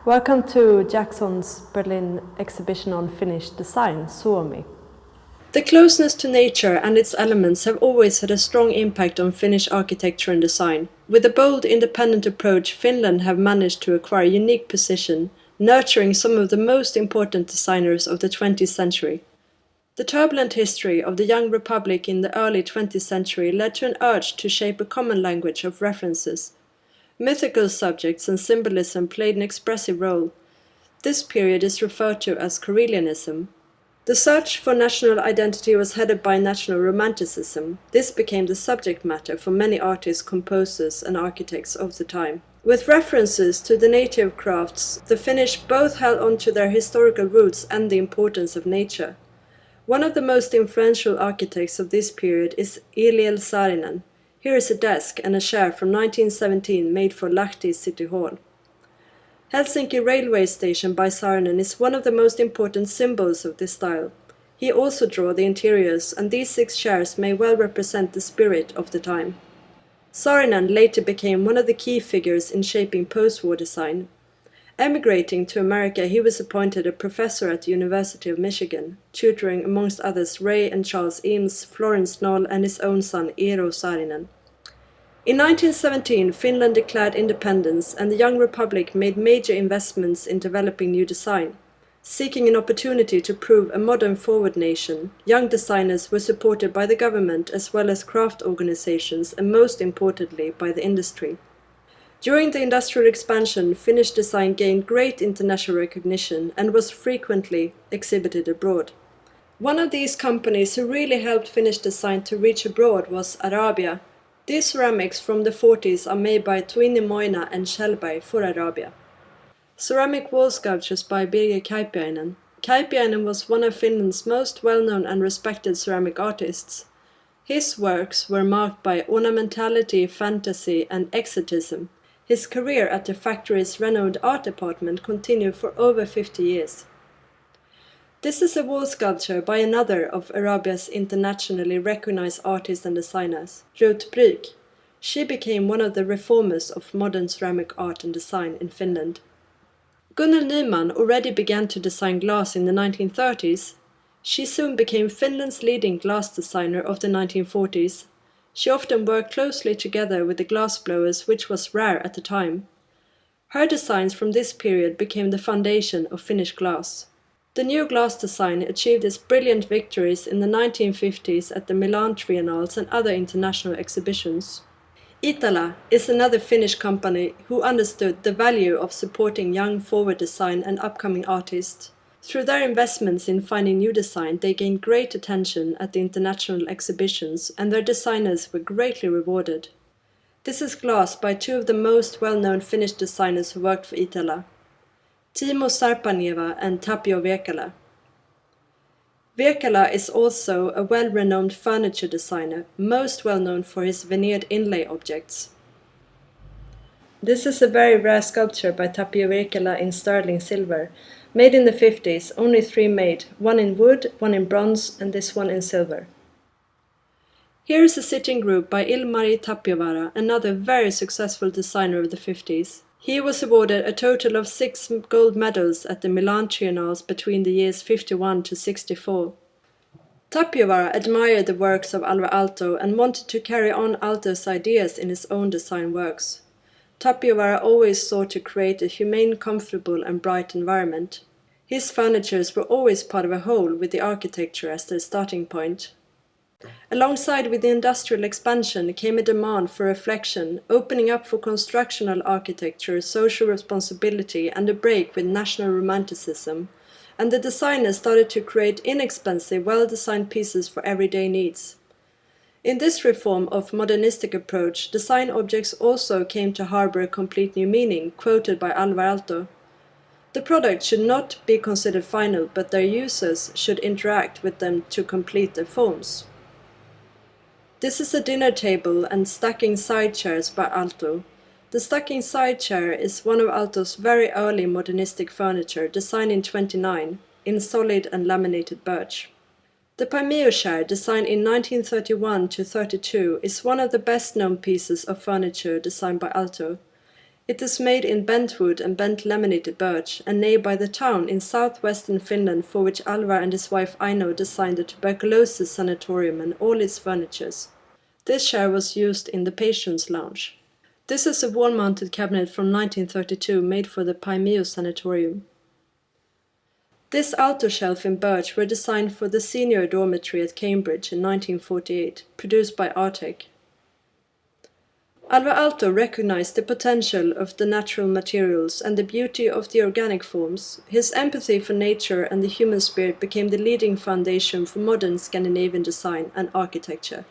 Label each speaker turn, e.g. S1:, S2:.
S1: Welcome to Jackson's Berlin exhibition on Finnish design, SUOMI. The closeness to nature and its elements have always had a strong impact on Finnish architecture and design. With a bold, independent approach, Finland have managed to acquire a unique position, nurturing some of the most important designers of the 20th century. The turbulent history of the young republic in the early 20th century led to an urge to shape a common language of references. Mythical subjects and symbolism played an expressive role. This period is referred to as Karelianism. The search for national identity was headed by national romanticism. This became the subject matter for many artists, composers, and architects of the time. With references to the native crafts, the Finnish both held on to their historical roots and the importance of nature. One of the most influential architects of this period is Eliel Saarinen. Here is a desk and a chair from 1917 made for Lahti City Hall. Helsinki railway station by Saarinen is one of the most important symbols of this style. He also drew the interiors, and these 6 chairs may well represent the spirit of the time. Saarinen later became one of the key figures in shaping post-war design. Emigrating to America, he was appointed a professor at the University of Michigan, tutoring amongst others Ray and Charles Eames, Florence Knoll, and his own son Eero Saarinen. In 1917, Finland declared independence, and the young republic made major investments in developing new design. Seeking an opportunity to prove a modern forward nation, young designers were supported by the government as well as craft organizations and most importantly by the industry. During the industrial expansion, Finnish design gained great international recognition and was frequently exhibited abroad. One of these companies who really helped Finnish design to reach abroad was Arabia. These ceramics from the 40s are made by Tuinimoina and Shellberg for Arabia. Ceramic wall sculptures by Birger Kaipiainen. Kaipiainen was one of Finland's most well-known and respected ceramic artists. His works were marked by ornamentality, fantasy, and exotism. His career at the factory's renowned art department continued for over 50 years. This is a wall sculpture by another of Arabia's internationally recognized artists and designers, Ruth Bryk. She became one of the reformers of modern ceramic art and design in Finland. Gunnel Nyman already began to design glass in the 1930s. She soon became Finland's leading glass designer of the 1940s. She often worked closely together with the glassblowers, which was rare at the time. Her designs from this period became the foundation of Finnish glass. The new glass design achieved its brilliant victories in the 1950s at the Milan Triennales and other international exhibitions. Itala is another Finnish company who understood the value of supporting young forward design and upcoming artists. Through their investments in finding new design, they gained great attention at the international exhibitions, and their designers were greatly rewarded. This is glass by 2 of the most well-known Finnish designers who worked for Itala, Timo Sarpaneva and Tapio Wirkkala. Wirkkala is also a well-renowned furniture designer, most well-known for his veneered inlay objects. This is a very rare sculpture by Tapio Wirkkala in sterling silver. Made in the 50s, only 3 made, one in wood, one in bronze, and this one in silver. Here is a sitting group by Ilmari Tapiovaara, another very successful designer of the 50s. He was awarded a total of 6 gold medals at the Milan Triennales between the years 51 to 64. Tapiovaara admired the works of Alvar Aalto and wanted to carry on Aalto's ideas in his own design works. Tapiovaara always sought to create a humane, comfortable and bright environment. His furnitures were always part of a whole with the architecture as their starting point. Alongside with the industrial expansion came a demand for reflection, opening up for constructional architecture, social responsibility and a break with national romanticism, and the designers started to create inexpensive, well-designed pieces for everyday needs. In this reform of modernistic approach, design objects also came to harbor a complete new meaning, quoted by Alvar Aalto. The product should not be considered final, but their users should interact with them to complete their forms. This is a dinner table and stacking side chairs by Aalto. The stacking side chair is one of Aalto's very early modernistic furniture, designed in 1929, in solid and laminated birch. The Palmeo chair, designed in 1931 to 32, is one of the best-known pieces of furniture designed by Aalto. It is made in bent wood and bent laminated birch, and made by the town in southwestern Finland for which Alvar and his wife Aino designed a tuberculosis sanatorium and all its furnitures. This chair was used in the patient's lounge. This is a wall-mounted cabinet from 1932 made for the Paimio Sanatorium. This alto shelf in birch were designed for the senior dormitory at Cambridge in 1948, produced by Artec. Alvar Aalto recognized the potential of the natural materials and the beauty of the organic forms. His empathy for nature and the human spirit became the leading foundation for modern Scandinavian design and architecture.